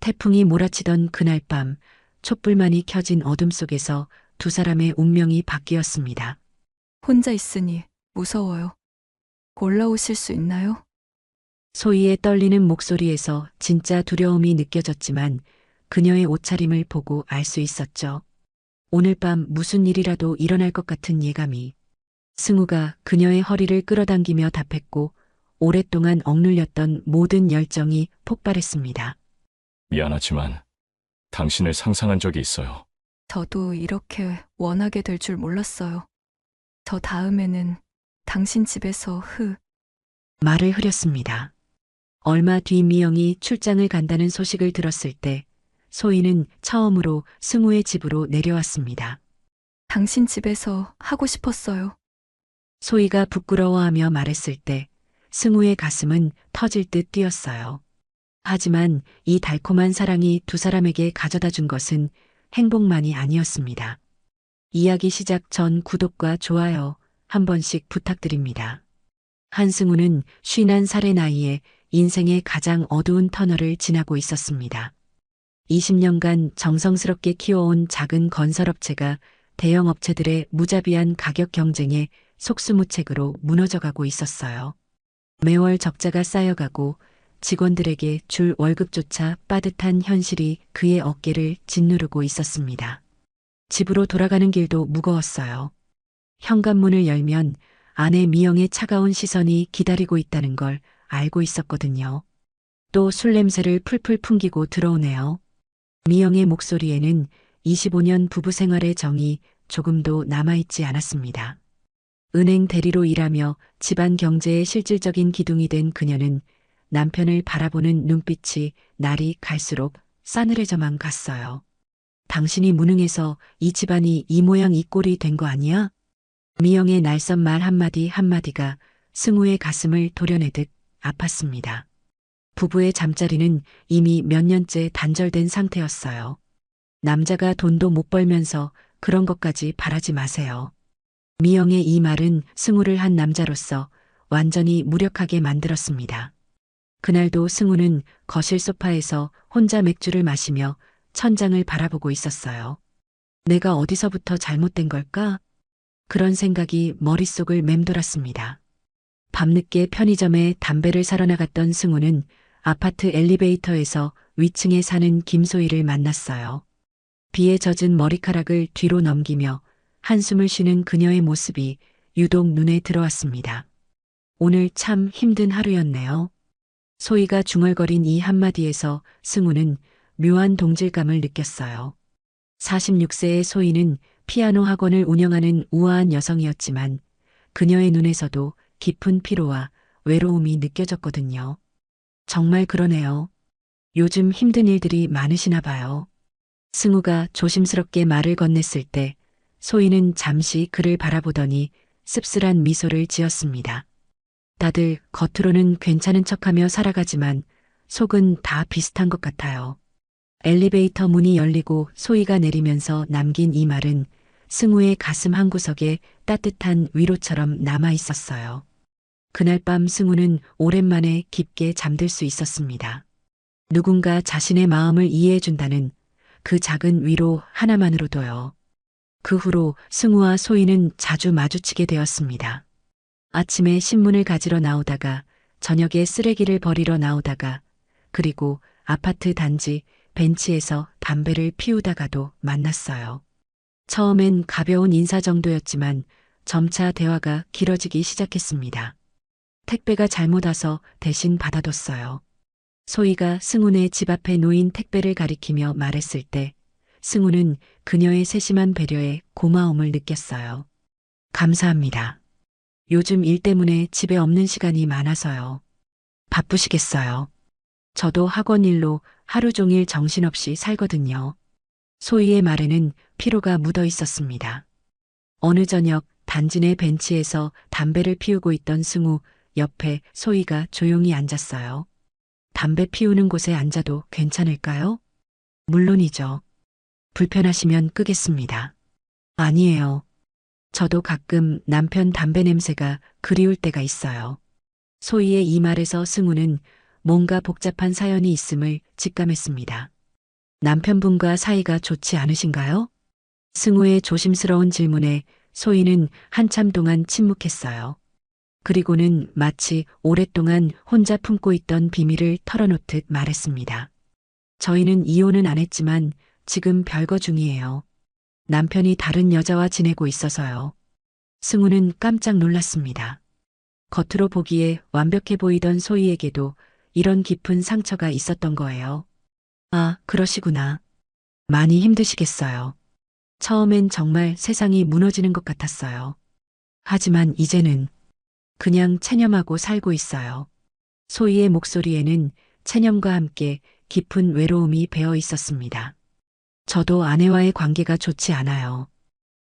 태풍이 몰아치던 그날 밤 촛불만이 켜진 어둠 속에서 두 사람의 운명이 바뀌었습니다. 혼자 있으니 무서워요. 올라오실 수 있나요? 소희의 떨리는 목소리에서 진짜 두려움이 느껴졌지만 그녀의 옷차림을 보고 알 수 있었죠. 오늘 밤 무슨 일이라도 일어날 것 같은 예감이. 승우가 그녀의 허리를 끌어당기며 답했고 오랫동안 억눌렸던 모든 열정이 폭발했습니다. 미안하지만 당신을 상상한 적이 있어요. 저도 이렇게 원하게 될 줄 몰랐어요. 저 다음에는 당신 집에서 말을 흐렸습니다. 얼마 뒤 미영이 출장을 간다는 소식을 들었을 때 소희는 처음으로 승우의 집으로 내려왔습니다. 당신 집에서 하고 싶었어요. 소희가 부끄러워하며 말했을 때 승우의 가슴은 터질 듯 뛰었어요. 하지만 이 달콤한 사랑이 두 사람에게 가져다 준 것은 행복만이 아니었습니다. 이야기 시작 전 구독과 좋아요 한 번씩 부탁드립니다. 한승우는 51살의 나이에 인생의 가장 어두운 터널을 지나고 있었습니다. 20년간 정성스럽게 키워온 작은 건설업체가 대형 업체들의 무자비한 가격 경쟁에 속수무책으로 무너져가고 있었어요. 매월 적자가 쌓여가고 직원들에게 줄 월급조차 빠듯한 현실이 그의 어깨를 짓누르고 있었습니다. 집으로 돌아가는 길도 무거웠어요. 현관문을 열면 아내 미영의 차가운 시선이 기다리고 있다는 걸 알고 있었거든요. 또 술 냄새를 풀풀 풍기고 들어오네요. 미영의 목소리에는 25년 부부 생활의 정이 조금도 남아있지 않았습니다. 은행 대리로 일하며 집안 경제의 실질적인 기둥이 된 그녀는 남편을 바라보는 눈빛이 날이 갈수록 싸늘해져만 갔어요. 당신이 무능해서 이 집안이 이 모양 이 꼴이 된 거 아니야? 미영의 날선 말 한마디 한마디가 승우의 가슴을 도려내듯 아팠습니다. 부부의 잠자리는 이미 몇 년째 단절된 상태였어요. 남자가 돈도 못 벌면서 그런 것까지 바라지 마세요. 미영의 이 말은 승우를 한 남자로서 완전히 무력하게 만들었습니다. 그날도 승우는 거실 소파에서 혼자 맥주를 마시며 천장을 바라보고 있었어요. 내가 어디서부터 잘못된 걸까? 그런 생각이 머릿속을 맴돌았습니다. 밤늦게 편의점에 담배를 사러 나갔던 승우는 아파트 엘리베이터에서 위층에 사는 김소희를 만났어요. 비에 젖은 머리카락을 뒤로 넘기며 한숨을 쉬는 그녀의 모습이 유독 눈에 들어왔습니다. 오늘 참 힘든 하루였네요. 소희가 중얼거린 이 한마디에서 승우는 묘한 동질감을 느꼈어요. 46세의 소희는 피아노 학원을 운영하는 우아한 여성이었지만 그녀의 눈에서도 깊은 피로와 외로움이 느껴졌거든요. 정말 그러네요. 요즘 힘든 일들이 많으시나 봐요. 승우가 조심스럽게 말을 건넸을 때 소희는 잠시 그를 바라보더니 씁쓸한 미소를 지었습니다. 다들 겉으로는 괜찮은 척하며 살아가지만 속은 다 비슷한 것 같아요. 엘리베이터 문이 열리고 소희가 내리면서 남긴 이 말은 승우의 가슴 한구석에 따뜻한 위로처럼 남아 있었어요. 그날 밤 승우는 오랜만에 깊게 잠들 수 있었습니다. 누군가 자신의 마음을 이해해준다는 그 작은 위로 하나만으로도요. 그 후로 승우와 소희는 자주 마주치게 되었습니다. 아침에 신문을 가지러 나오다가 저녁에 쓰레기를 버리러 나오다가 그리고 아파트 단지 벤치에서 담배를 피우다가도 만났어요. 처음엔 가벼운 인사 정도였지만 점차 대화가 길어지기 시작했습니다. 택배가 잘못 와서 대신 받아뒀어요. 소희가 승우네 집 앞에 놓인 택배를 가리키며 말했을 때 승우는 그녀의 세심한 배려에 고마움을 느꼈어요. 감사합니다. 요즘 일 때문에 집에 없는 시간이 많아서요. 바쁘시겠어요. 저도 학원 일로 하루 종일 정신없이 살거든요. 소희의 말에는 피로가 묻어 있었습니다. 어느 저녁 단지 내 벤치에서 담배를 피우고 있던 승우 옆에 소희가 조용히 앉았어요. 담배 피우는 곳에 앉아도 괜찮을까요? 물론이죠. 불편하시면 끄겠습니다. 아니에요. 저도 가끔 남편 담배 냄새가 그리울 때가 있어요. 소희의 이 말에서 승우는 뭔가 복잡한 사연이 있음을 직감했습니다. 남편분과 사이가 좋지 않으신가요? 승우의 조심스러운 질문에 소희는 한참 동안 침묵했어요. 그리고는 마치 오랫동안 혼자 품고 있던 비밀을 털어놓듯 말했습니다. 저희는 이혼은 안 했지만 지금 별거 중이에요. 남편이 다른 여자와 지내고 있어서요. 승우는 깜짝 놀랐습니다. 겉으로 보기에 완벽해 보이던 소희에게도 이런 깊은 상처가 있었던 거예요. 아, 그러시구나. 많이 힘드시겠어요. 처음엔 정말 세상이 무너지는 것 같았어요. 하지만 이제는 그냥 체념하고 살고 있어요. 소희의 목소리에는 체념과 함께 깊은 외로움이 배어 있었습니다. 저도 아내와의 관계가 좋지 않아요.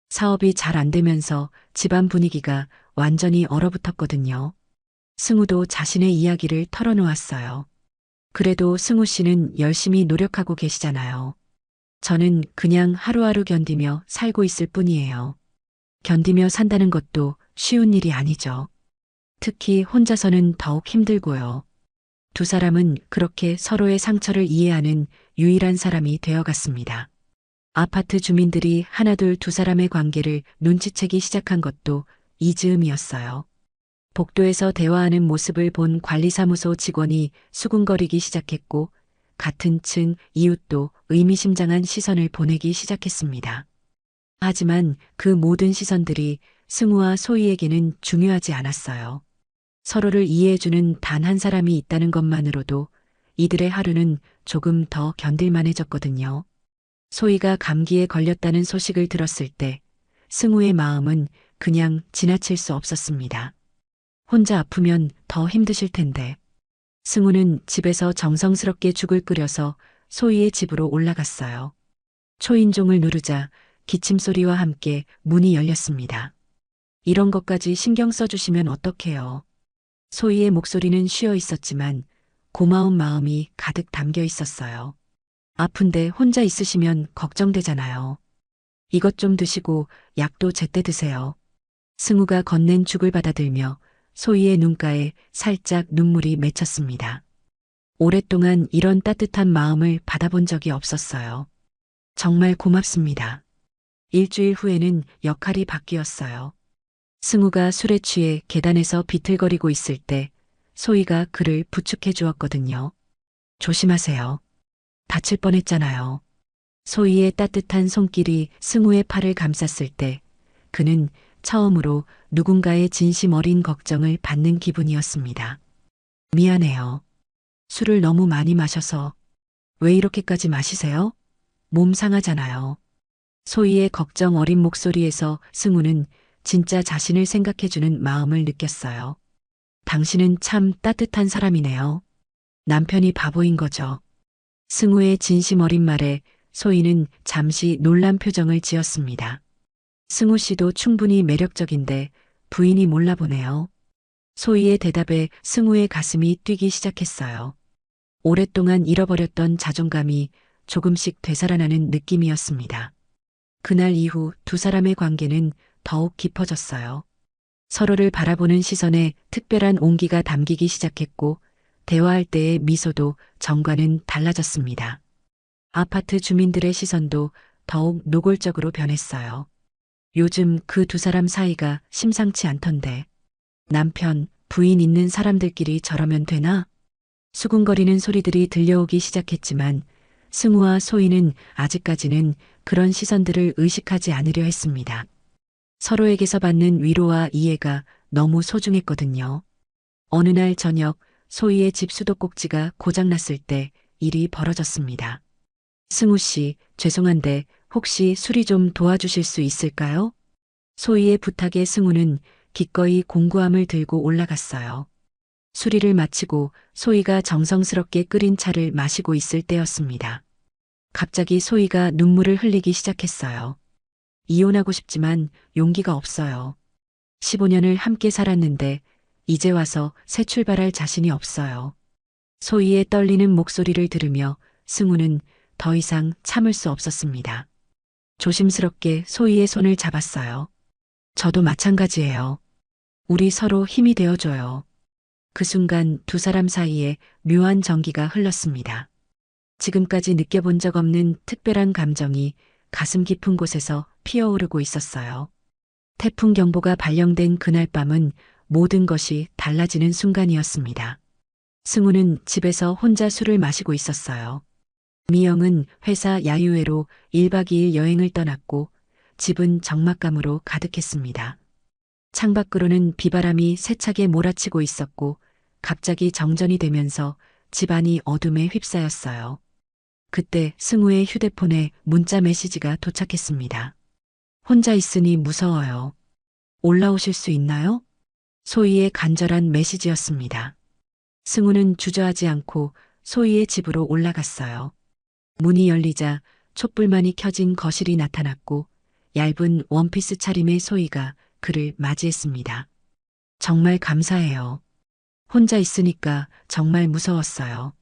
사업이 잘 안 되면서 집안 분위기가 완전히 얼어붙었거든요. 승우도 자신의 이야기를 털어놓았어요. 그래도 승우 씨는 열심히 노력하고 계시잖아요. 저는 그냥 하루하루 견디며 살고 있을 뿐이에요. 견디며 산다는 것도 쉬운 일이 아니죠. 특히 혼자서는 더욱 힘들고요. 두 사람은 그렇게 서로의 상처를 이해하는 유일한 사람이 되어갔습니다. 아파트 주민들이 하나둘 두 사람의 관계를 눈치채기 시작한 것도 이 즈음이었어요. 복도에서 대화하는 모습을 본 관리사무소 직원이 수군거리기 시작했고 같은 층 이웃도 의미심장한 시선을 보내기 시작했습니다. 하지만 그 모든 시선들이 승우와 소희에게는 중요하지 않았어요. 서로를 이해해주는 단 한 사람이 있다는 것만으로도 이들의 하루는 조금 더 견딜만해졌거든요. 소희가 감기에 걸렸다는 소식을 들었을 때 승우의 마음은 그냥 지나칠 수 없었습니다. 혼자 아프면 더 힘드실 텐데. 승우는 집에서 정성스럽게 죽을 끓여서 소희의 집으로 올라갔어요. 초인종을 누르자 기침 소리와 함께 문이 열렸습니다. 이런 것까지 신경 써주시면 어떡해요. 소희의 목소리는 쉬어 있었지만 고마운 마음이 가득 담겨 있었어요. 아픈데 혼자 있으시면 걱정되잖아요. 이것 좀 드시고 약도 제때 드세요. 승우가 건넨 죽을 받아들며 소희의 눈가에 살짝 눈물이 맺혔습니다. 오랫동안 이런 따뜻한 마음을 받아본 적이 없었어요. 정말 고맙습니다. 일주일 후에는 역할이 바뀌었어요. 승우가 술에 취해 계단에서 비틀거리고 있을 때 소희가 그를 부축해 주었거든요. 조심하세요. 다칠 뻔했잖아요. 소희의 따뜻한 손길이 승우의 팔을 감쌌을 때 그는 처음으로 누군가의 진심 어린 걱정을 받는 기분이었습니다. 미안해요. 술을 너무 많이 마셔서. 왜 이렇게까지 마시세요? 몸 상하잖아요. 소희의 걱정 어린 목소리에서 승우는 진짜 자신을 생각해주는 마음을 느꼈어요. 당신은 참 따뜻한 사람이네요. 남편이 바보인 거죠. 승우의 진심 어린 말에 소희는 잠시 놀란 표정을 지었습니다. 승우 씨도 충분히 매력적인데 부인이 몰라보네요. 소희의 대답에 승우의 가슴이 뛰기 시작했어요. 오랫동안 잃어버렸던 자존감이 조금씩 되살아나는 느낌이었습니다. 그날 이후 두 사람의 관계는 더욱 깊어졌어요. 서로를 바라보는 시선에 특별한 온기가 담기기 시작했고 대화할 때의 미소도 전과는 달라졌습니다. 아파트 주민들의 시선도 더욱 노골적으로 변했어요. 요즘 그 두 사람 사이가 심상치 않던데. 남편, 부인 있는 사람들끼리 저러면 되나? 수군거리는 소리들이 들려오기 시작했지만 승우와 소희는 아직까지는 그런 시선들을 의식하지 않으려 했습니다. 서로에게서 받는 위로와 이해가 너무 소중했거든요. 어느 날 저녁 소희의 집 수도꼭지가 고장났을 때 일이 벌어졌습니다. 승우 씨, 죄송한데 혹시 수리 좀 도와주실 수 있을까요? 소희의 부탁에 승우는 기꺼이 공구함을 들고 올라갔어요. 수리를 마치고 소희가 정성스럽게 끓인 차를 마시고 있을 때였습니다. 갑자기 소희가 눈물을 흘리기 시작했어요. 이혼하고 싶지만 용기가 없어요. 15년을 함께 살았는데 이제 와서 새 출발할 자신이 없어요. 소희의 떨리는 목소리를 들으며 승우는 더 이상 참을 수 없었습니다. 조심스럽게 소희의 손을 잡았어요. 저도 마찬가지예요. 우리 서로 힘이 되어줘요. 그 순간 두 사람 사이에 묘한 정기가 흘렀습니다. 지금까지 느껴본 적 없는 특별한 감정이 가슴 깊은 곳에서 피어오르고 있었어요. 태풍 경보가 발령된 그날 밤은 모든 것이 달라지는 순간이었습니다. 승우는 집에서 혼자 술을 마시고 있었어요. 미영은 회사 야유회로 1박 2일 여행을 떠났고 집은 적막감으로 가득했습니다. 창밖으로는 비바람이 세차게 몰아치고 있었고 갑자기 정전이 되면서 집안이 어둠에 휩싸였어요. 그때 승우의 휴대폰에 문자 메시지가 도착했습니다. 혼자 있으니 무서워요. 올라오실 수 있나요? 소희의 간절한 메시지였습니다. 승우는 주저하지 않고 소희의 집으로 올라갔어요. 문이 열리자 촛불만이 켜진 거실이 나타났고 얇은 원피스 차림의 소희가 그를 맞이했습니다. 정말 감사해요. 혼자 있으니까 정말 무서웠어요.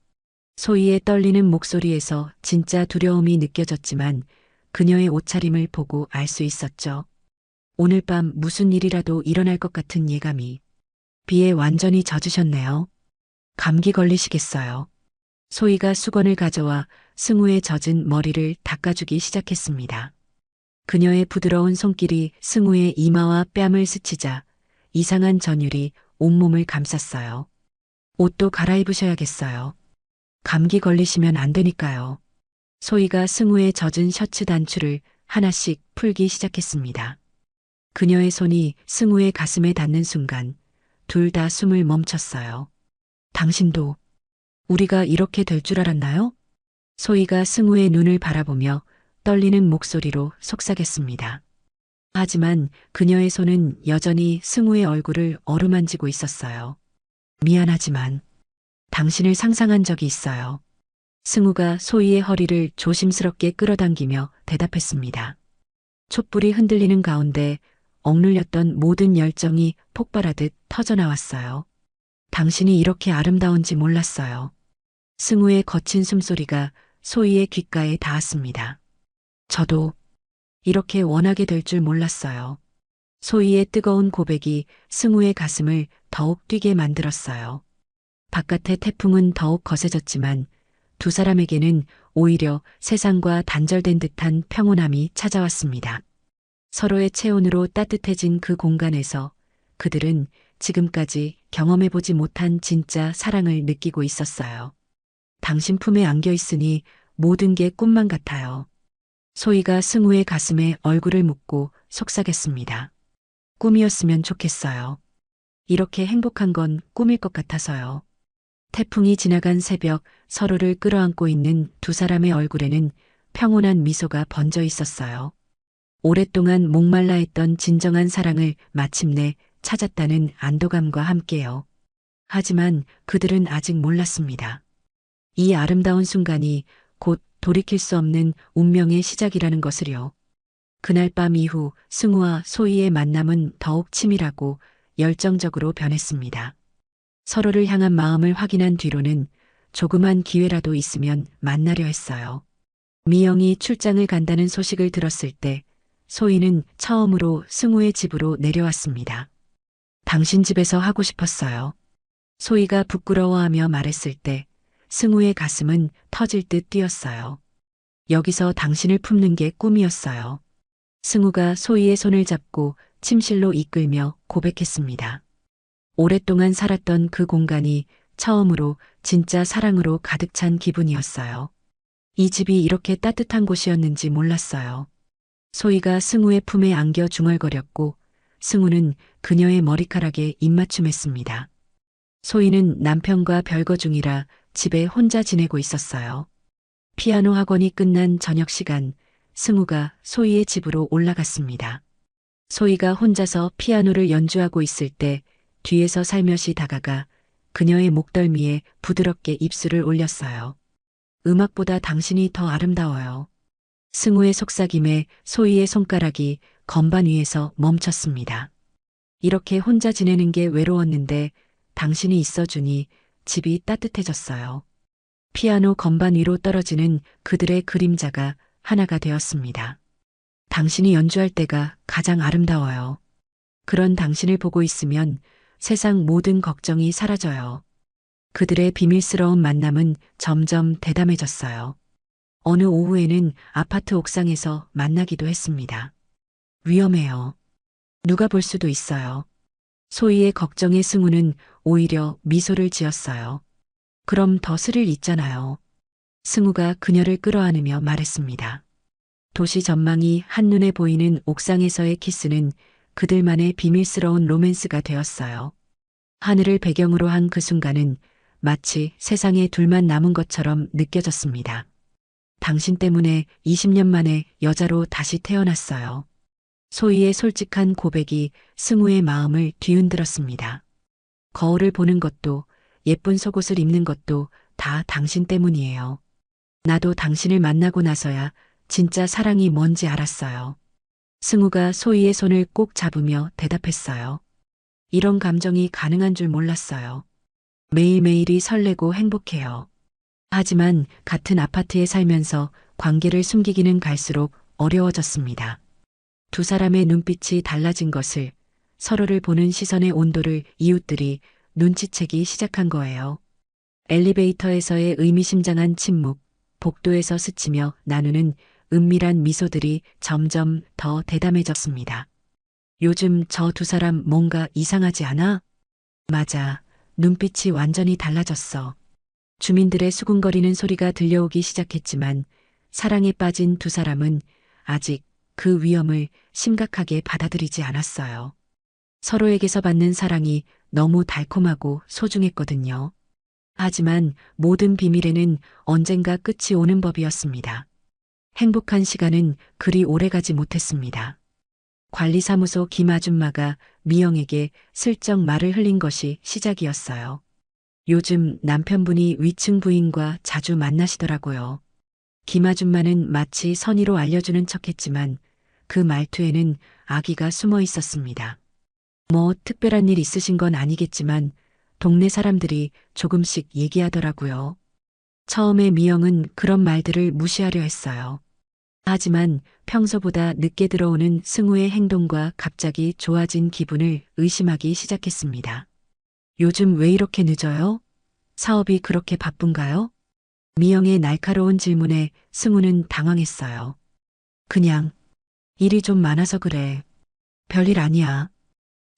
소희의 떨리는 목소리에서 진짜 두려움이 느껴졌지만 그녀의 옷차림을 보고 알 수 있었죠. 오늘 밤 무슨 일이라도 일어날 것 같은 예감이. 비에 완전히 젖으셨네요. 감기 걸리시겠어요. 소희가 수건을 가져와 승우의 젖은 머리를 닦아주기 시작했습니다. 그녀의 부드러운 손길이 승우의 이마와 뺨을 스치자 이상한 전율이 온몸을 감쌌어요. 옷도 갈아입으셔야겠어요. 감기 걸리시면 안 되니까요. 소희가 승우의 젖은 셔츠 단추를 하나씩 풀기 시작했습니다. 그녀의 손이 승우의 가슴에 닿는 순간 둘 다 숨을 멈췄어요. 당신도 우리가 이렇게 될 줄 알았나요? 소희가 승우의 눈을 바라보며 떨리는 목소리로 속삭였습니다. 하지만 그녀의 손은 여전히 승우의 얼굴을 어루만지고 있었어요. 미안하지만 당신을 상상한 적이 있어요. 승우가 소희의 허리를 조심스럽게 끌어당기며 대답했습니다. 촛불이 흔들리는 가운데 억눌렸던 모든 열정이 폭발하듯 터져나왔어요. 당신이 이렇게 아름다운지 몰랐어요. 승우의 거친 숨소리가 소희의 귓가에 닿았습니다. 저도 이렇게 원하게 될 줄 몰랐어요. 소희의 뜨거운 고백이 승우의 가슴을 더욱 뛰게 만들었어요. 바깥의 태풍은 더욱 거세졌지만 두 사람에게는 오히려 세상과 단절된 듯한 평온함이 찾아왔습니다. 서로의 체온으로 따뜻해진 그 공간에서 그들은 지금까지 경험해보지 못한 진짜 사랑을 느끼고 있었어요. 당신 품에 안겨 있으니 모든 게 꿈만 같아요. 소희가 승우의 가슴에 얼굴을 묻고 속삭였습니다. 꿈이었으면 좋겠어요. 이렇게 행복한 건 꿈일 것 같아서요. 태풍이 지나간 새벽 서로를 끌어안고 있는 두 사람의 얼굴에는 평온한 미소가 번져 있었어요. 오랫동안 목말라 했던 진정한 사랑을 마침내 찾았다는 안도감과 함께요. 하지만 그들은 아직 몰랐습니다. 이 아름다운 순간이 곧 돌이킬 수 없는 운명의 시작이라는 것을요. 그날 밤 이후 승우와 소희의 만남은 더욱 치밀하고 열정적으로 변했습니다. 서로를 향한 마음을 확인한 뒤로는 조그만 기회라도 있으면 만나려 했어요. 미영이 출장을 간다는 소식을 들었을 때 소희는 처음으로 승우의 집으로 내려왔습니다. 당신 집에서 하고 싶었어요. 소희가 부끄러워하며 말했을 때 승우의 가슴은 터질 듯 뛰었어요. 여기서 당신을 품는 게 꿈이었어요. 승우가 소희의 손을 잡고 침실로 이끌며 고백했습니다. 오랫동안 살았던 그 공간이 처음으로 진짜 사랑으로 가득 찬 기분이었어요. 이 집이 이렇게 따뜻한 곳이었는지 몰랐어요. 소희가 승우의 품에 안겨 중얼거렸고 승우는 그녀의 머리카락에 입맞춤했습니다. 소희는 남편과 별거 중이라 집에 혼자 지내고 있었어요. 피아노 학원이 끝난 저녁 시간 승우가 소희의 집으로 올라갔습니다. 소희가 혼자서 피아노를 연주하고 있을 때 뒤에서 살며시 다가가 그녀의 목덜미에 부드럽게 입술을 올렸어요. 음악보다 당신이 더 아름다워요. 승우의 속삭임에 소희의 손가락이 건반 위에서 멈췄습니다. 이렇게 혼자 지내는 게 외로웠는데 당신이 있어주니 집이 따뜻해졌어요. 피아노 건반 위로 떨어지는 그들의 그림자가 하나가 되었습니다. 당신이 연주할 때가 가장 아름다워요. 그런 당신을 보고 있으면 세상 모든 걱정이 사라져요. 그들의 비밀스러운 만남은 점점 대담해졌어요. 어느 오후에는 아파트 옥상에서 만나기도 했습니다. 위험해요. 누가 볼 수도 있어요. 소희의 걱정에 승우는 오히려 미소를 지었어요. 그럼 더 스릴 있잖아요. 승우가 그녀를 끌어안으며 말했습니다. 도시 전망이 한눈에 보이는 옥상에서의 키스는 그들만의 비밀스러운 로맨스가 되었어요. 하늘을 배경으로 한 그 순간은 마치 세상에 둘만 남은 것처럼 느껴졌습니다. 당신 때문에 20년 만에 여자로 다시 태어났어요. 소희의 솔직한 고백이 승우의 마음을 뒤흔들었습니다. 거울을 보는 것도 예쁜 속옷을 입는 것도 다 당신 때문이에요. 나도 당신을 만나고 나서야 진짜 사랑이 뭔지 알았어요. 승우가 소희의 손을 꼭 잡으며 대답했어요. 이런 감정이 가능한 줄 몰랐어요. 매일매일이 설레고 행복해요. 하지만 같은 아파트에 살면서 관계를 숨기기는 갈수록 어려워졌습니다. 두 사람의 눈빛이 달라진 것을, 서로를 보는 시선의 온도를 이웃들이 눈치채기 시작한 거예요. 엘리베이터에서의 의미심장한 침묵, 복도에서 스치며 나누는 은밀한 미소들이 점점 더 대담해졌습니다. 요즘 저 두 사람 뭔가 이상하지 않아? 맞아. 눈빛이 완전히 달라졌어. 주민들의 수군거리는 소리가 들려오기 시작했지만 사랑에 빠진 두 사람은 아직 그 위험을 심각하게 받아들이지 않았어요. 서로에게서 받는 사랑이 너무 달콤하고 소중했거든요. 하지만 모든 비밀에는 언젠가 끝이 오는 법이었습니다. 행복한 시간은 그리 오래가지 못했습니다. 관리사무소 김 아줌마가 미영에게 슬쩍 말을 흘린 것이 시작이었어요. 요즘 남편분이 위층 부인과 자주 만나시더라고요. 김 아줌마는 마치 선의로 알려주는 척했지만 그 말투에는 악의가 숨어 있었습니다. 뭐 특별한 일 있으신 건 아니겠지만 동네 사람들이 조금씩 얘기하더라고요. 처음에 미영은 그런 말들을 무시하려 했어요. 하지만 평소보다 늦게 들어오는 승우의 행동과 갑자기 좋아진 기분을 의심하기 시작했습니다. 요즘 왜 이렇게 늦어요? 사업이 그렇게 바쁜가요? 미영의 날카로운 질문에 승우는 당황했어요. 그냥 일이 좀 많아서 그래. 별일 아니야.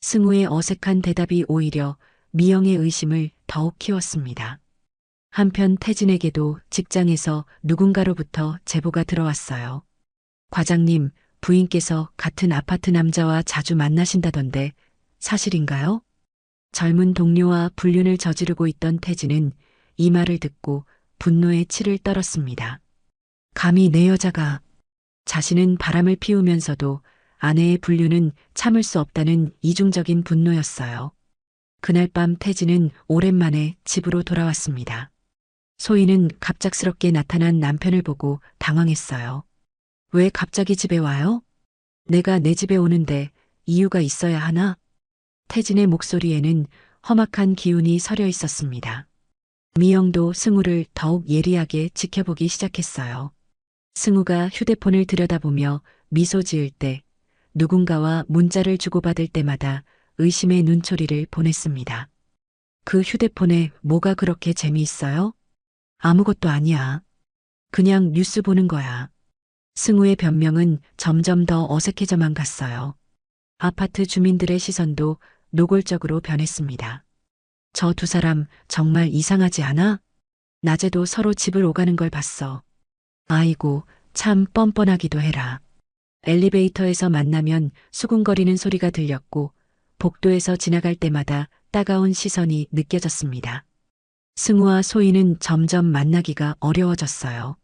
승우의 어색한 대답이 오히려 미영의 의심을 더욱 키웠습니다. 한편 태진에게도 직장에서 누군가로부터 제보가 들어왔어요. 과장님, 부인께서 같은 아파트 남자와 자주 만나신다던데 사실인가요? 젊은 동료와 불륜을 저지르고 있던 태진은 이 말을 듣고 분노에 치를 떨었습니다. 감히 내 여자가. 자신은 바람을 피우면서도 아내의 불륜은 참을 수 없다는 이중적인 분노였어요. 그날 밤 태진은 오랜만에 집으로 돌아왔습니다. 소희는 갑작스럽게 나타난 남편을 보고 당황했어요. 왜 갑자기 집에 와요? 내가 내 집에 오는데 이유가 있어야 하나? 태진의 목소리에는 험악한 기운이 서려 있었습니다. 미영도 승우를 더욱 예리하게 지켜보기 시작했어요. 승우가 휴대폰을 들여다보며 미소 지을 때, 누군가와 문자를 주고받을 때마다 의심의 눈초리를 보냈습니다. 그 휴대폰에 뭐가 그렇게 재미있어요? 아무것도 아니야. 그냥 뉴스 보는 거야. 승우의 변명은 점점 더 어색해져만 갔어요. 아파트 주민들의 시선도 노골적으로 변했습니다. 저 두 사람 정말 이상하지 않아? 낮에도 서로 집을 오가는 걸 봤어. 아이고, 참 뻔뻔하기도 해라. 엘리베이터에서 만나면 수군거리는 소리가 들렸고 복도에서 지나갈 때마다 따가운 시선이 느껴졌습니다. 승우와 소희는 점점 만나기가 어려워졌어요.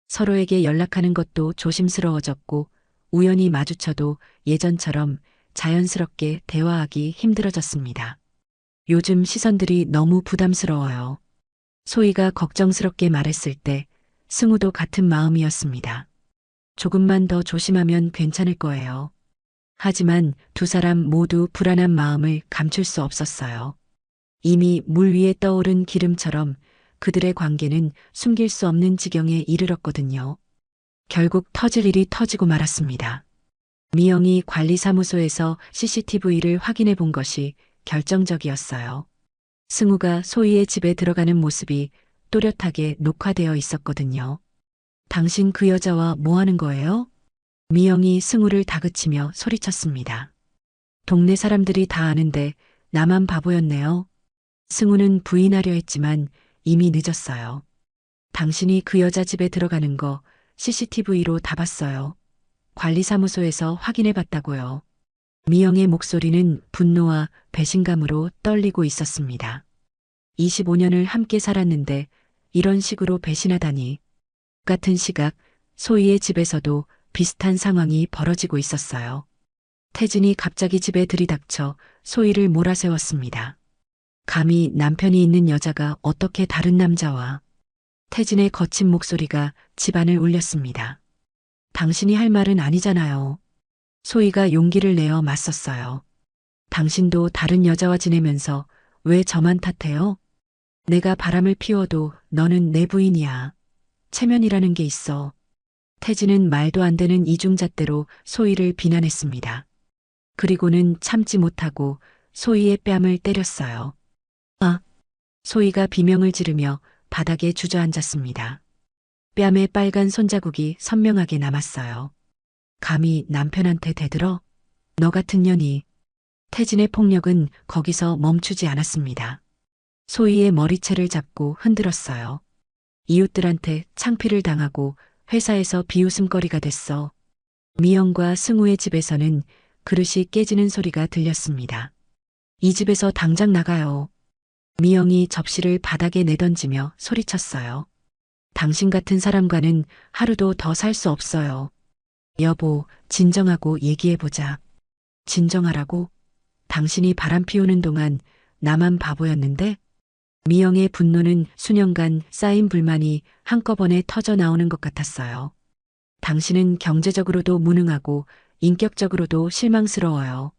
서로에게 연락하는 것도 조심스러워졌고 우연히 마주쳐도 예전처럼 자연스럽게 대화하기 힘들어졌습니다. 요즘 시선들이 너무 부담스러워요. 소희가 걱정스럽게 말했을 때 승우도 같은 마음이었습니다. 조금만 더 조심하면 괜찮을 거예요. 하지만 두 사람 모두 불안한 마음을 감출 수 없었어요. 이미 물 위에 떠오른 기름처럼 그들의 관계는 숨길 수 없는 지경에 이르렀거든요. 결국 터질 일이 터지고 말았습니다. 미영이 관리사무소에서 CCTV를 확인해 본 것이 결정적이었어요. 승우가 소희의 집에 들어가는 모습이 또렷하게 녹화되어 있었거든요. 당신 그 여자와 뭐 하는 거예요? 미영이 승우를 다그치며 소리쳤습니다. 동네 사람들이 다 아는데 나만 바보였네요. 승우는 부인하려 했지만 이미 늦었어요. 당신이 그 여자 집에 들어가는 거 CCTV로 다 봤어요. 관리사무소에서 확인해 봤다고요. 미영의 목소리는 분노와 배신감으로 떨리고 있었습니다. 25년을 함께 살았는데 이런 식으로 배신하다니. 같은 시각 소희의 집에서도 비슷한 상황이 벌어지고 있었어요. 태진이 갑자기 집에 들이닥쳐 소희를 몰아세웠습니다. 감히 남편이 있는 여자가 어떻게 다른 남자와. 태진의 거친 목소리가 집안을 울렸습니다. 당신이 할 말은 아니잖아요. 소희가 용기를 내어 맞섰어요. 당신도 다른 여자와 지내면서 왜 저만 탓해요? 내가 바람을 피워도 너는 내 부인이야. 체면이라는 게 있어. 태진은 말도 안 되는 이중잣대로 소희를 비난했습니다. 그리고는 참지 못하고 소희의 뺨을 때렸어요. 아! 소희가 비명을 지르며 바닥에 주저앉았습니다. 뺨에 빨간 손자국이 선명하게 남았어요. 감히 남편한테 대들어? 너 같은 년이. 태진의 폭력은 거기서 멈추지 않았습니다. 소희의 머리채를 잡고 흔들었어요. 이웃들한테 창피를 당하고 회사에서 비웃음거리가 됐어. 미영과 승우의 집에서는 그릇이 깨지는 소리가 들렸습니다. 이 집에서 당장 나가요. 미영이 접시를 바닥에 내던지며 소리쳤어요. 당신 같은 사람과는 하루도 더 살 수 없어요. 여보, 진정하고 얘기해보자. 진정하라고? 당신이 바람 피우는 동안 나만 바보였는데? 미영의 분노는 수년간 쌓인 불만이 한꺼번에 터져 나오는 것 같았어요. 당신은 경제적으로도 무능하고 인격적으로도 실망스러워요.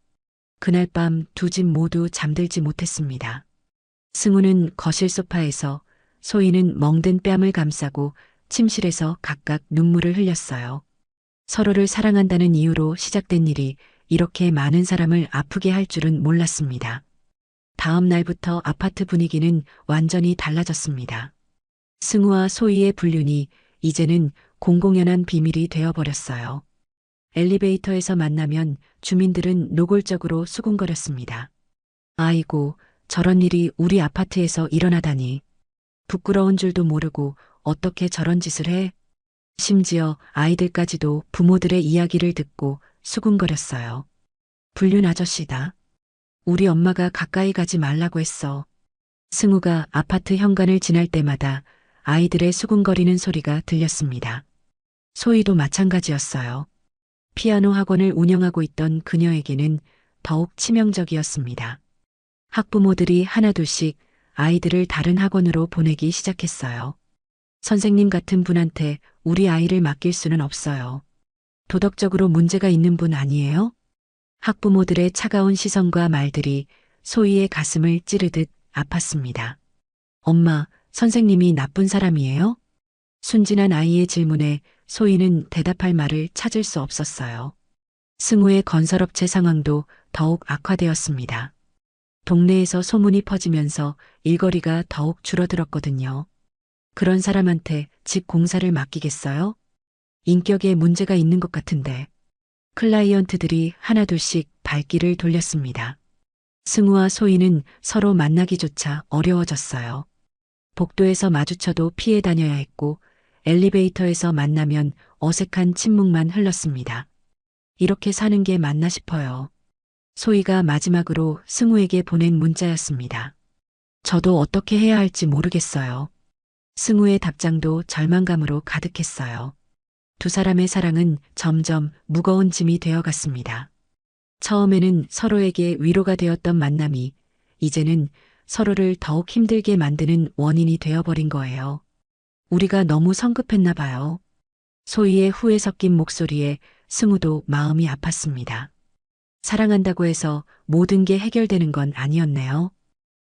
그날 밤 두 집 모두 잠들지 못했습니다. 승우는 거실 소파에서, 소희는 멍든 뺨을 감싸고 침실에서 각각 눈물을 흘렸어요. 서로를 사랑한다는 이유로 시작된 일이 이렇게 많은 사람을 아프게 할 줄은 몰랐습니다. 다음 날부터 아파트 분위기는 완전히 달라졌습니다. 승우와 소희의 불륜이 이제는 공공연한 비밀이 되어버렸어요. 엘리베이터에서 만나면 주민들은 노골적으로 수군거렸습니다. 아이고, 저런 일이 우리 아파트에서 일어나다니. 부끄러운 줄도 모르고 어떻게 저런 짓을 해? 심지어 아이들까지도 부모들의 이야기를 듣고 수군거렸어요. 불륜 아저씨다. 우리 엄마가 가까이 가지 말라고 했어. 승우가 아파트 현관을 지날 때마다 아이들의 수군거리는 소리가 들렸습니다. 소희도 마찬가지였어요. 피아노 학원을 운영하고 있던 그녀에게는 더욱 치명적이었습니다. 학부모들이 하나둘씩 아이들을 다른 학원으로 보내기 시작했어요. 선생님 같은 분한테 우리 아이를 맡길 수는 없어요. 도덕적으로 문제가 있는 분 아니에요? 학부모들의 차가운 시선과 말들이 소희의 가슴을 찌르듯 아팠습니다. 엄마, 선생님이 나쁜 사람이에요? 순진한 아이의 질문에 소희는 대답할 말을 찾을 수 없었어요. 승우의 건설업체 상황도 더욱 악화되었습니다. 동네에서 소문이 퍼지면서 일거리가 더욱 줄어들었거든요. 그런 사람한테 집 공사를 맡기겠어요? 인격에 문제가 있는 것 같은데. 클라이언트들이 하나둘씩 발길을 돌렸습니다. 승우와 소희는 서로 만나기조차 어려워졌어요. 복도에서 마주쳐도 피해 다녀야 했고 엘리베이터에서 만나면 어색한 침묵만 흘렀습니다. 이렇게 사는 게 맞나 싶어요. 소희가 마지막으로 승우에게 보낸 문자였습니다. 저도 어떻게 해야 할지 모르겠어요. 승우의 답장도 절망감으로 가득했어요. 두 사람의 사랑은 점점 무거운 짐이 되어갔습니다. 처음에는 서로에게 위로가 되었던 만남이 이제는 서로를 더욱 힘들게 만드는 원인이 되어버린 거예요. 우리가 너무 성급했나 봐요. 소희의 후회 섞인 목소리에 승우도 마음이 아팠습니다. 사랑한다고 해서 모든 게 해결되는 건 아니었네요.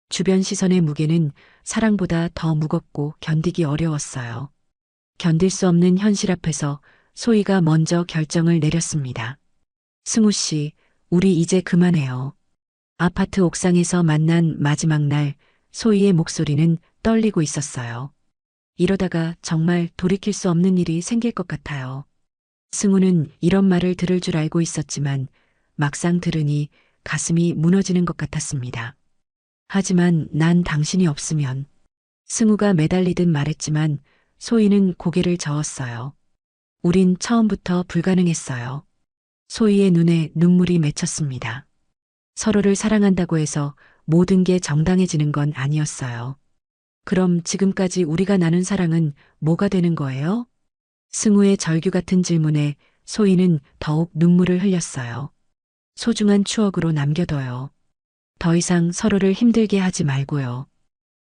주변 시선의 무게는 사랑보다 더 무겁고 견디기 어려웠어요. 견딜 수 없는 현실 앞에서 소희가 먼저 결정을 내렸습니다. 승우 씨, 우리 이제 그만해요. 아파트 옥상에서 만난 마지막 날 소희의 목소리는 떨리고 있었어요. 이러다가 정말 돌이킬 수 없는 일이 생길 것 같아요. 승우는 이런 말을 들을 줄 알고 있었지만 막상 들으니 가슴이 무너지는 것 같았습니다. 하지만 난 당신이 없으면. 승우가 매달리듯 말했지만 소희는 고개를 저었어요. 우린 처음부터 불가능했어요. 소희의 눈에 눈물이 맺혔습니다. 서로를 사랑한다고 해서 모든 게 정당해지는 건 아니었어요. 그럼 지금까지 우리가 나눈 사랑은 뭐가 되는 거예요? 승우의 절규 같은 질문에 소희는 더욱 눈물을 흘렸어요. 소중한 추억으로 남겨둬요. 더 이상 서로를 힘들게 하지 말고요.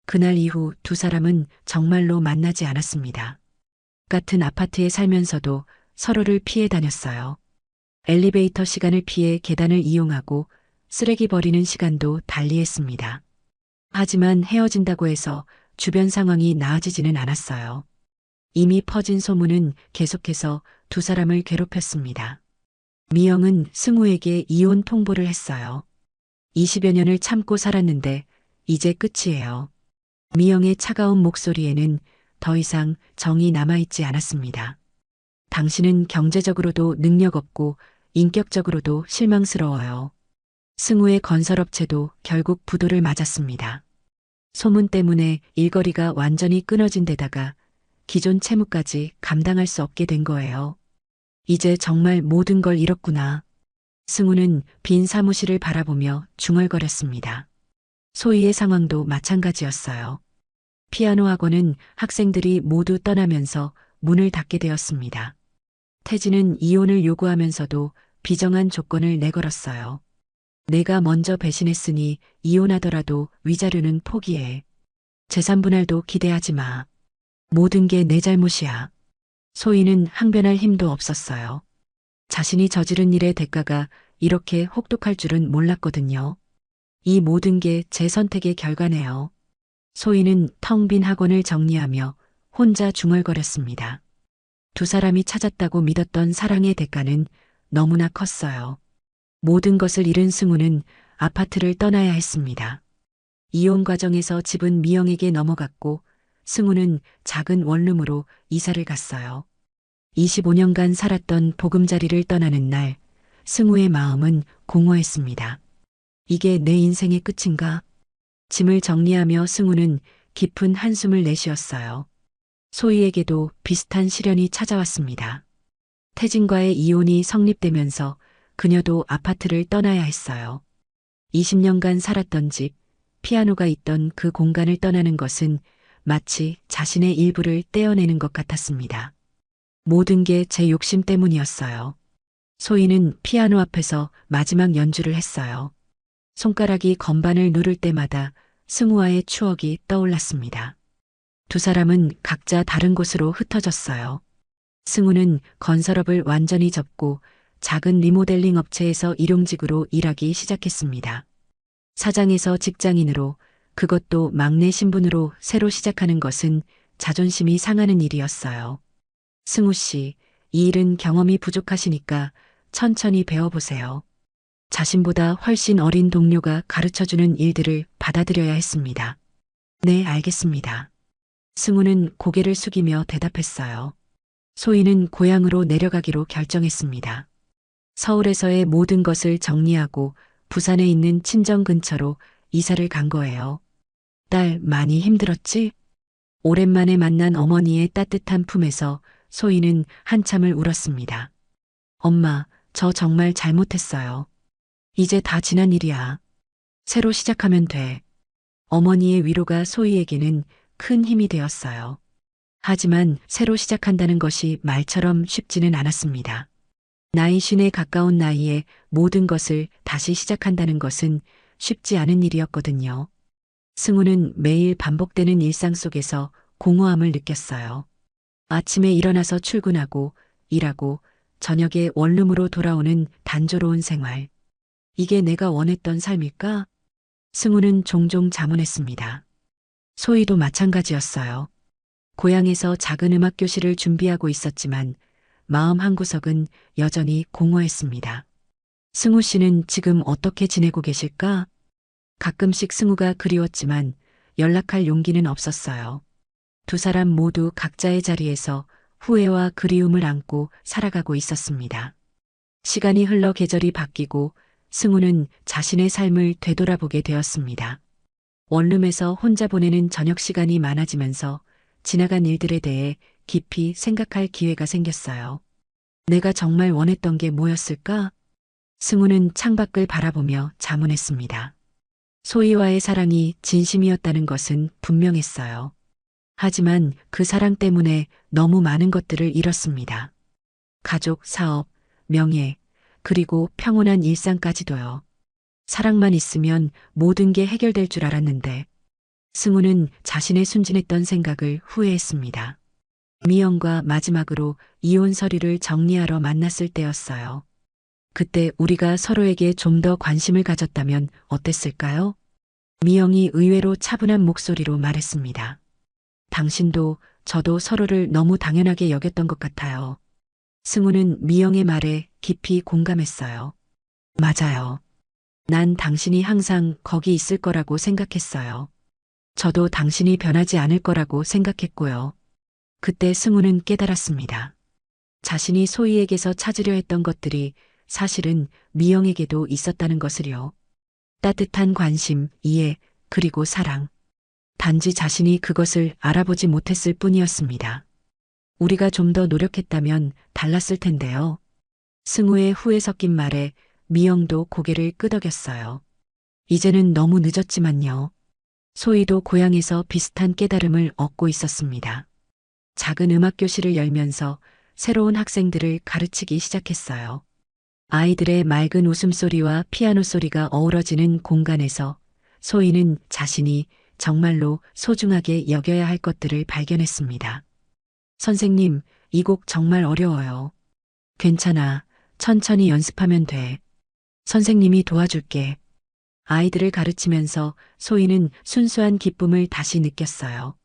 그날 이후 두 사람은 정말로 만나지 않았습니다. 같은 아파트에 살면서도 서로를 피해 다녔어요. 엘리베이터 시간을 피해 계단을 이용하고 쓰레기 버리는 시간도 달리했습니다. 하지만 헤어진다고 해서 주변 상황이 나아지지는 않았어요. 이미 퍼진 소문은 계속해서 두 사람을 괴롭혔습니다. 미영은 승우에게 이혼 통보를 했어요. 20여 년을 참고 살았는데 이제 끝이에요. 미영의 차가운 목소리에는 더 이상 정이 남아있지 않았습니다. 당신은 경제적으로도 능력 없고 인격적으로도 실망스러워요. 승우의 건설업체도 결국 부도를 맞았습니다. 소문 때문에 일거리가 완전히 끊어진 데다가 기존 채무까지 감당할 수 없게 된 거예요. 이제 정말 모든 걸 잃었구나. 승우는 빈 사무실을 바라보며 중얼거렸습니다. 소희의 상황도 마찬가지였어요. 피아노 학원은 학생들이 모두 떠나면서 문을 닫게 되었습니다. 태진은 이혼을 요구하면서도 비정한 조건을 내걸었어요. 내가 먼저 배신했으니 이혼하더라도 위자료는 포기해. 재산 분할도 기대하지 마. 모든 게 내 잘못이야. 소희는 항변할 힘도 없었어요. 자신이 저지른 일의 대가가 이렇게 혹독할 줄은 몰랐거든요. 이 모든 게 제 선택의 결과네요. 소희는 텅 빈 학원을 정리하며 혼자 중얼거렸습니다. 두 사람이 찾았다고 믿었던 사랑의 대가는 너무나 컸어요. 모든 것을 잃은 승우는 아파트를 떠나야 했습니다. 이혼 과정에서 집은 미영에게 넘어갔고 승우는 작은 원룸으로 이사를 갔어요. 25년간 살았던 보금자리를 떠나는 날, 승우의 마음은 공허했습니다. 이게 내 인생의 끝인가? 짐을 정리하며 승우는 깊은 한숨을 내쉬었어요. 소희에게도 비슷한 시련이 찾아왔습니다. 태진과의 이혼이 성립되면서 그녀도 아파트를 떠나야 했어요. 20년간 살았던 집, 피아노가 있던 그 공간을 떠나는 것은 마치 자신의 일부를 떼어내는 것 같았습니다. 모든 게 제 욕심 때문이었어요. 소희는 피아노 앞에서 마지막 연주를 했어요. 손가락이 건반을 누를 때마다 승우와의 추억이 떠올랐습니다. 두 사람은 각자 다른 곳으로 흩어졌어요. 승우는 건설업을 완전히 접고 작은 리모델링 업체에서 일용직으로 일하기 시작했습니다. 사장에서 직장인으로, 그것도 막내 신분으로 새로 시작하는 것은 자존심이 상하는 일이었어요. 승우 씨, 이 일은 경험이 부족하시니까 천천히 배워보세요. 자신보다 훨씬 어린 동료가 가르쳐주는 일들을 받아들여야 했습니다. 네, 알겠습니다. 승우는 고개를 숙이며 대답했어요. 소희는 고향으로 내려가기로 결정했습니다. 서울에서의 모든 것을 정리하고 부산에 있는 친정 근처로 이사를 간 거예요. 딸, 많이 힘들었지? 오랜만에 만난 어머니의 따뜻한 품에서 소희는 한참을 울었습니다. 엄마, 저 정말 잘못했어요. 이제 다 지난 일이야. 새로 시작하면 돼. 어머니의 위로가 소희에게는 큰 힘이 되었어요. 하지만 새로 시작한다는 것이 말처럼 쉽지는 않았습니다. 나이 50에 가까운 나이에 모든 것을 다시 시작한다는 것은 쉽지 않은 일이었거든요. 승우는 매일 반복되는 일상 속에서 공허함을 느꼈어요. 아침에 일어나서 출근하고 일하고 저녁에 원룸으로 돌아오는 단조로운 생활. 이게 내가 원했던 삶일까? 승우는 종종 자문했습니다. 소희도 마찬가지였어요. 고향에서 작은 음악 교실을 준비하고 있었지만 마음 한구석은 여전히 공허했습니다. 승우 씨는 지금 어떻게 지내고 계실까? 가끔씩 승우가 그리웠지만 연락할 용기는 없었어요. 두 사람 모두 각자의 자리에서 후회와 그리움을 안고 살아가고 있었습니다. 시간이 흘러 계절이 바뀌고 승우는 자신의 삶을 되돌아보게 되었습니다. 원룸에서 혼자 보내는 저녁 시간이 많아지면서 지나간 일들에 대해 깊이 생각할 기회가 생겼어요. 내가 정말 원했던 게 뭐였을까? 승우는 창밖을 바라보며 자문했습니다. 소희와의 사랑이 진심이었다는 것은 분명했어요. 하지만 그 사랑 때문에 너무 많은 것들을 잃었습니다. 가족, 사업, 명예, 그리고 평온한 일상까지도요. 사랑만 있으면 모든 게 해결될 줄 알았는데 승우는 자신의 순진했던 생각을 후회했습니다. 미영과 마지막으로 이혼 서류를 정리하러 만났을 때였어요. 그때 우리가 서로에게 좀 더 관심을 가졌다면 어땠을까요? 미영이 의외로 차분한 목소리로 말했습니다. 당신도 저도 서로를 너무 당연하게 여겼던 것 같아요. 승우는 미영의 말에 깊이 공감했어요. 맞아요. 난 당신이 항상 거기 있을 거라고 생각했어요. 저도 당신이 변하지 않을 거라고 생각했고요. 그때 승우는 깨달았습니다. 자신이 소희에게서 찾으려 했던 것들이 사실은 미영에게도 있었다는 것을요. 따뜻한 관심, 이해, 그리고 사랑. 단지 자신이 그것을 알아보지 못했을 뿐이었습니다. 우리가 좀 더 노력했다면 달랐을 텐데요. 승우의 후회 섞인 말에 미영도 고개를 끄덕였어요. 이제는 너무 늦었지만요. 소희도 고향에서 비슷한 깨달음을 얻고 있었습니다. 작은 음악 교실을 열면서 새로운 학생들을 가르치기 시작했어요. 아이들의 맑은 웃음소리와 피아노 소리가 어우러지는 공간에서 소희는 자신이 정말로 소중하게 여겨야 할 것들을 발견했습니다. 선생님, 이 곡 정말 어려워요. 괜찮아. 천천히 연습하면 돼. 선생님이 도와줄게. 아이들을 가르치면서 소희는 순수한 기쁨을 다시 느꼈어요.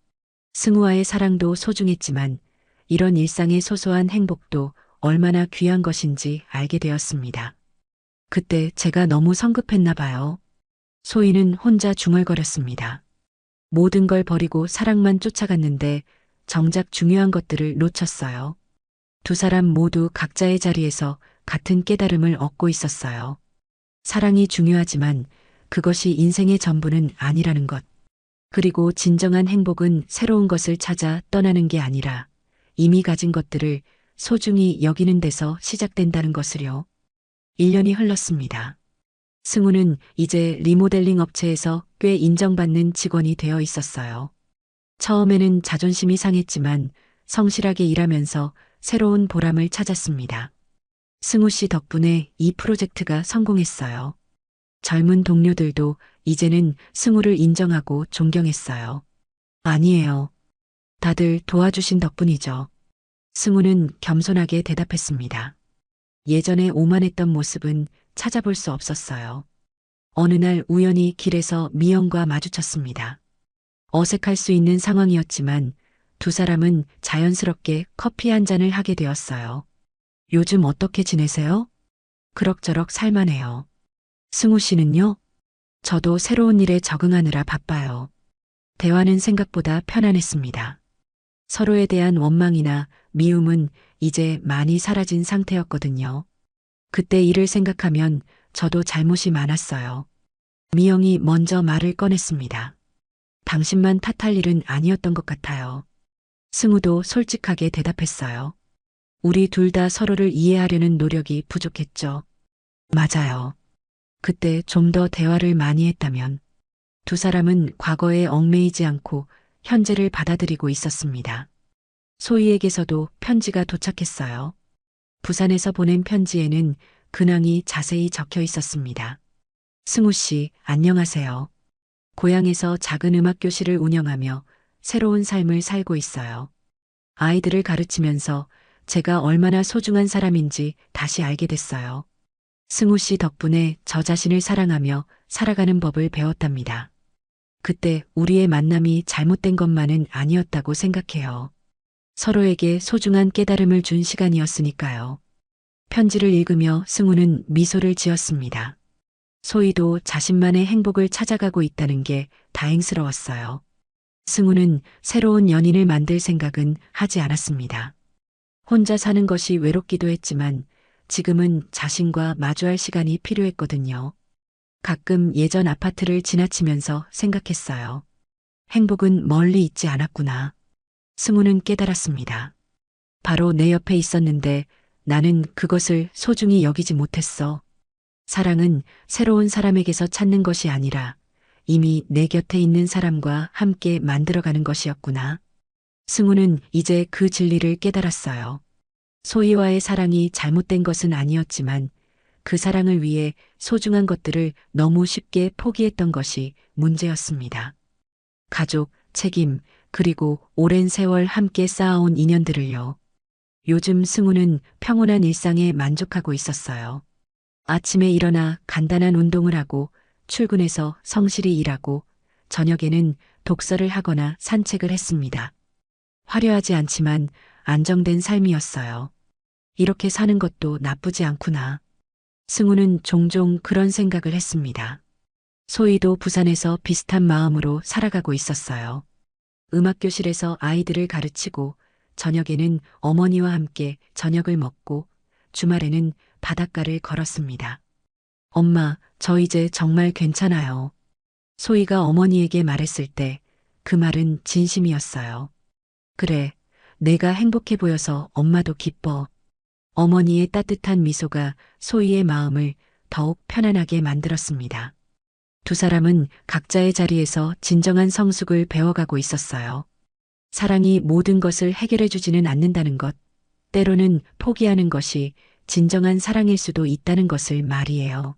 승우와의 사랑도 소중했지만 이런 일상의 소소한 행복도 얼마나 귀한 것인지 알게 되었습니다. 그때 제가 너무 성급했나 봐요. 소희는 혼자 중얼거렸습니다. 모든 걸 버리고 사랑만 쫓아갔는데 정작 중요한 것들을 놓쳤어요. 두 사람 모두 각자의 자리에서 같은 깨달음을 얻고 있었어요. 사랑이 중요하지만 그것이 인생의 전부는 아니라는 것. 그리고 진정한 행복은 새로운 것을 찾아 떠나는 게 아니라 이미 가진 것들을 소중히 여기는 데서 시작된다는 것을요. 1년이 흘렀습니다. 승우는 이제 리모델링 업체에서 꽤 인정받는 직원이 되어 있었어요. 처음에는 자존심이 상했지만 성실하게 일하면서 새로운 보람을 찾았습니다. 승우 씨 덕분에 이 프로젝트가 성공했어요. 젊은 동료들도 이제는 승우를 인정하고 존경했어요. 아니에요. 다들 도와주신 덕분이죠. 승우는 겸손하게 대답했습니다. 예전에 오만했던 모습은 찾아볼 수 없었어요. 어느 날 우연히 길에서 미영과 마주쳤습니다. 어색할 수 있는 상황이었지만 두 사람은 자연스럽게 커피 한 잔을 하게 되었어요. 요즘 어떻게 지내세요? 그럭저럭 살만해요. 승우 씨는요? 저도 새로운 일에 적응하느라 바빠요. 대화는 생각보다 편안했습니다. 서로에 대한 원망이나 미움은 이제 많이 사라진 상태였거든요. 그때 일을 생각하면 저도 잘못이 많았어요. 미영이 먼저 말을 꺼냈습니다. 당신만 탓할 일은 아니었던 것 같아요. 승우도 솔직하게 대답했어요. 우리 둘 다 서로를 이해하려는 노력이 부족했죠. 맞아요. 그때 좀 더 대화를 많이 했다면 두 사람은 과거에 얽매이지 않고 현재를 받아들이고 있었습니다. 소희에게서도 편지가 도착했어요. 부산에서 보낸 편지에는 근황이 자세히 적혀 있었습니다. 승우 씨, 안녕하세요. 고향에서 작은 음악 교실을 운영하며 새로운 삶을 살고 있어요. 아이들을 가르치면서 제가 얼마나 소중한 사람인지 다시 알게 됐어요. 승우 씨 덕분에 저 자신을 사랑하며 살아가는 법을 배웠답니다. 그때 우리의 만남이 잘못된 것만은 아니었다고 생각해요. 서로에게 소중한 깨달음을 준 시간이었으니까요. 편지를 읽으며 승우는 미소를 지었습니다. 소희도 자신만의 행복을 찾아가고 있다는 게 다행스러웠어요. 승우는 새로운 연인을 만들 생각은 하지 않았습니다. 혼자 사는 것이 외롭기도 했지만 지금은 자신과 마주할 시간이 필요했거든요. 가끔 예전 아파트를 지나치면서 생각했어요. 행복은 멀리 있지 않았구나. 승우는 깨달았습니다. 바로 내 옆에 있었는데 나는 그것을 소중히 여기지 못했어. 사랑은 새로운 사람에게서 찾는 것이 아니라 이미 내 곁에 있는 사람과 함께 만들어가는 것이었구나. 승우는 이제 그 진리를 깨달았어요. 소희와의 사랑이 잘못된 것은 아니었지만 그 사랑을 위해 소중한 것들을 너무 쉽게 포기했던 것이 문제였습니다. 가족, 책임, 그리고 오랜 세월 함께 쌓아온 인연들을요. 요즘 승우는 평온한 일상에 만족하고 있었어요. 아침에 일어나 간단한 운동을 하고 출근해서 성실히 일하고 저녁에는 독서를 하거나 산책을 했습니다. 화려하지 않지만 안정된 삶이었어요. 이렇게 사는 것도 나쁘지 않구나. 승우는 종종 그런 생각을 했습니다. 소희도 부산에서 비슷한 마음으로 살아가고 있었어요. 음악교실에서 아이들을 가르치고 저녁에는 어머니와 함께 저녁을 먹고 주말에는 바닷가를 걸었습니다. 엄마, 저 이제 정말 괜찮아요. 소희가 어머니에게 말했을 때 그 말은 진심이었어요. 그래, 내가 행복해 보여서 엄마도 기뻐. 어머니의 따뜻한 미소가 소희의 마음을 더욱 편안하게 만들었습니다. 두 사람은 각자의 자리에서 진정한 성숙을 배워가고 있었어요. 사랑이 모든 것을 해결해 주지는 않는다는 것, 때로는 포기하는 것이 진정한 사랑일 수도 있다는 것을 말이에요.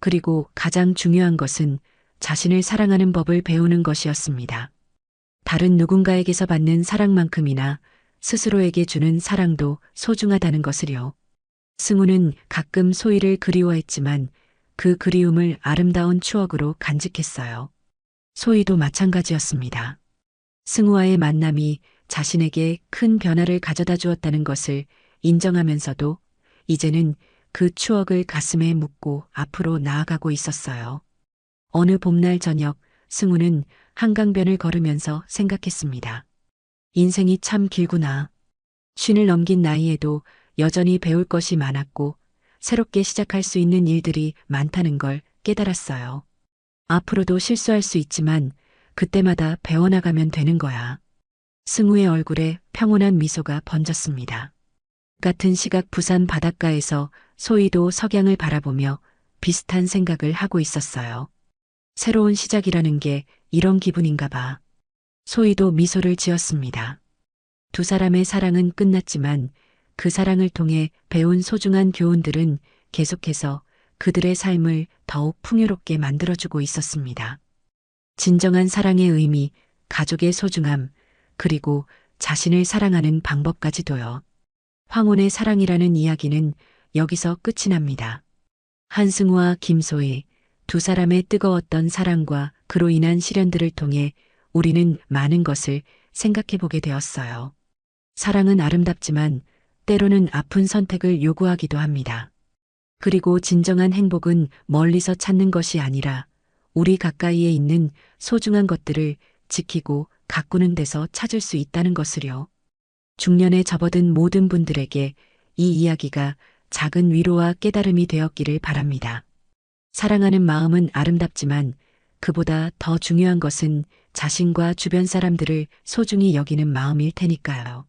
그리고 가장 중요한 것은 자신을 사랑하는 법을 배우는 것이었습니다. 다른 누군가에게서 받는 사랑만큼이나 스스로에게 주는 사랑도 소중하다는 것을요. 승우는 가끔 소희를 그리워했지만 그 그리움을 아름다운 추억으로 간직했어요. 소희도 마찬가지였습니다. 승우와의 만남이 자신에게 큰 변화를 가져다 주었다는 것을 인정하면서도 이제는 그 추억을 가슴에 묻고 앞으로 나아가고 있었어요. 어느 봄날 저녁 승우는 한강변을 걸으면서 생각했습니다. 인생이 참 길구나. 쉰을 넘긴 나이에도 여전히 배울 것이 많았고 새롭게 시작할 수 있는 일들이 많다는 걸 깨달았어요. 앞으로도 실수할 수 있지만 그때마다 배워나가면 되는 거야. 승우의 얼굴에 평온한 미소가 번졌습니다. 같은 시각 부산 바닷가에서 소희도 석양을 바라보며 비슷한 생각을 하고 있었어요. 새로운 시작이라는 게 이런 기분인가 봐. 소희도 미소를 지었습니다. 두 사람의 사랑은 끝났지만 그 사랑을 통해 배운 소중한 교훈들은 계속해서 그들의 삶을 더욱 풍요롭게 만들어주고 있었습니다. 진정한 사랑의 의미, 가족의 소중함, 그리고 자신을 사랑하는 방법까지도요. 황혼의 사랑이라는 이야기는 여기서 끝이 납니다. 한승우와 김소희, 두 사람의 뜨거웠던 사랑과 그로 인한 시련들을 통해 우리는 많은 것을 생각해 보게 되었어요. 사랑은 아름답지만 때로는 아픈 선택을 요구하기도 합니다. 그리고 진정한 행복은 멀리서 찾는 것이 아니라 우리 가까이에 있는 소중한 것들을 지키고 가꾸는 데서 찾을 수 있다는 것을요. 중년에 접어든 모든 분들에게 이 이야기가 작은 위로와 깨달음이 되었기를 바랍니다. 사랑하는 마음은 아름답지만 그보다 더 중요한 것은 자신과 주변 사람들을 소중히 여기는 마음일 테니까요.